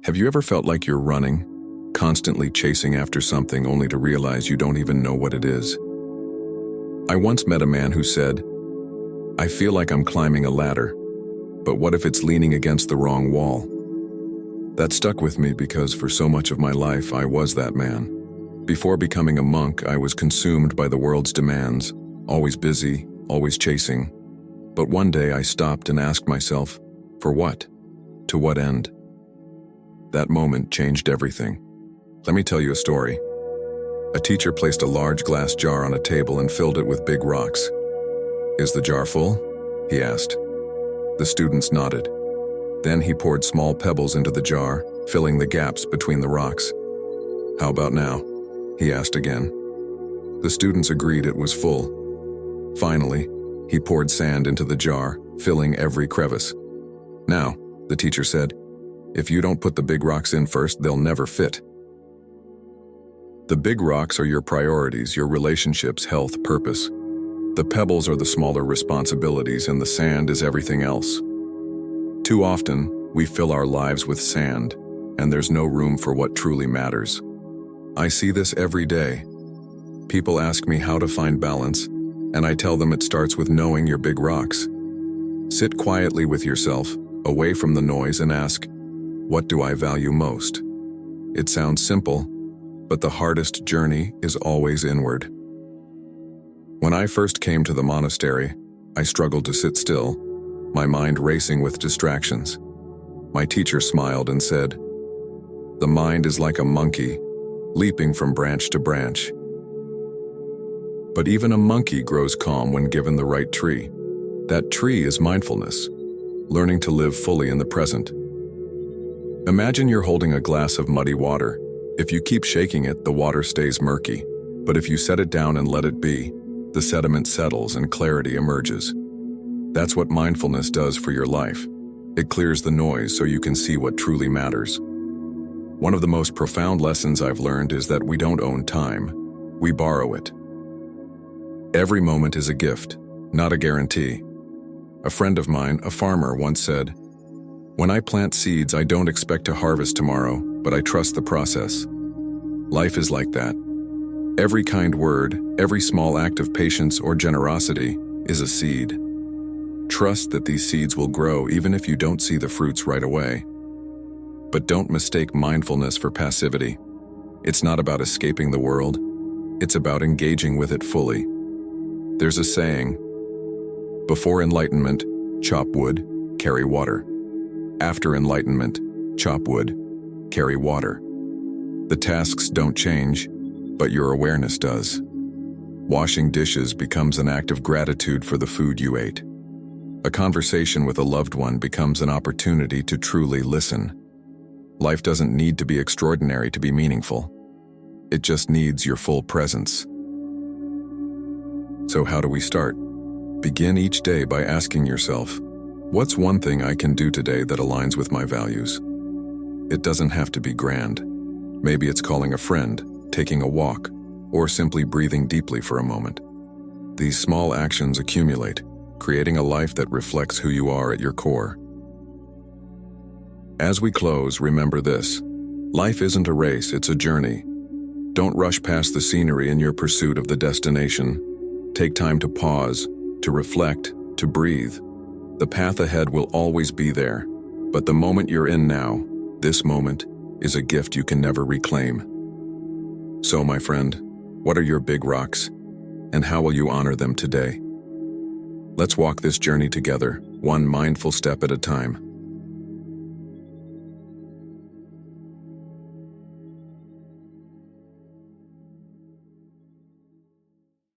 Have you ever felt like you're running, constantly chasing after something only to realize you don't even know what it is? I once met a man who said, "I feel like I'm climbing a ladder, but what if it's leaning against the wrong wall?" That stuck with me because for so much of my life I was that man. Before becoming a monk, I was consumed by the world's demands, always busy, always chasing. But one day I stopped and asked myself, for what? To what end? That moment changed everything. Let me tell you a story. A teacher placed a large glass jar on a table and filled it with big rocks. "Is the jar full?" he asked. The students nodded. Then he poured small pebbles into the jar, filling the gaps between the rocks. "How about now?" he asked again. The students agreed it was full. Finally, he poured sand into the jar, filling every crevice. "Now," the teacher said, "if you don't put the big rocks in first, they'll never fit." The big rocks are your priorities, your relationships, health, purpose. The pebbles are the smaller responsibilities, and the sand is everything else. Too often, we fill our lives with sand, and there's no room for what truly matters. I see this every day. People ask me how to find balance, and I tell them it starts with knowing your big rocks. Sit quietly with yourself, away from the noise, and ask, what do I value most? It sounds simple, but the hardest journey is always inward. When I first came to the monastery, I struggled to sit still, my mind racing with distractions. My teacher smiled and said, "The mind is like a monkey, leaping from branch to branch." But even a monkey grows calm when given the right tree. That tree is mindfulness, learning to live fully in the present. Imagine you're holding a glass of muddy water. If you keep shaking it, the water stays murky. But if you set it down and let it be, the sediment settles and clarity emerges. That's what mindfulness does for your life. It clears the noise so you can see what truly matters. One of the most profound lessons I've learned is that we don't own time. We borrow it. Every moment is a gift, not a guarantee. A friend of mine, a farmer, once said, "When I plant seeds, I don't expect to harvest tomorrow, but I trust the process." Life is like that. Every kind word, every small act of patience or generosity is a seed. Trust that these seeds will grow even if you don't see the fruits right away. But don't mistake mindfulness for passivity. It's not about escaping the world. It's about engaging with it fully. There's a saying, before enlightenment, chop wood, carry water. After enlightenment, chop wood, carry water. The tasks don't change, but your awareness does. Washing dishes becomes an act of gratitude for the food you ate. A conversation with a loved one becomes an opportunity to truly listen. Life doesn't need to be extraordinary to be meaningful. It just needs your full presence. So how do we start? Begin each day by asking yourself, what's one thing I can do today that aligns with my values? It doesn't have to be grand. Maybe it's calling a friend, taking a walk, or simply breathing deeply for a moment. These small actions accumulate, creating a life that reflects who you are at your core. As we close, remember this. Life isn't a race, it's a journey. Don't rush past the scenery in your pursuit of the destination. Take time to pause, to reflect, to breathe. The path ahead will always be there, but the moment you're in now, this moment, is a gift you can never reclaim. So, my friend, what are your big rocks, and how will you honor them today? Let's walk this journey together, one mindful step at a time.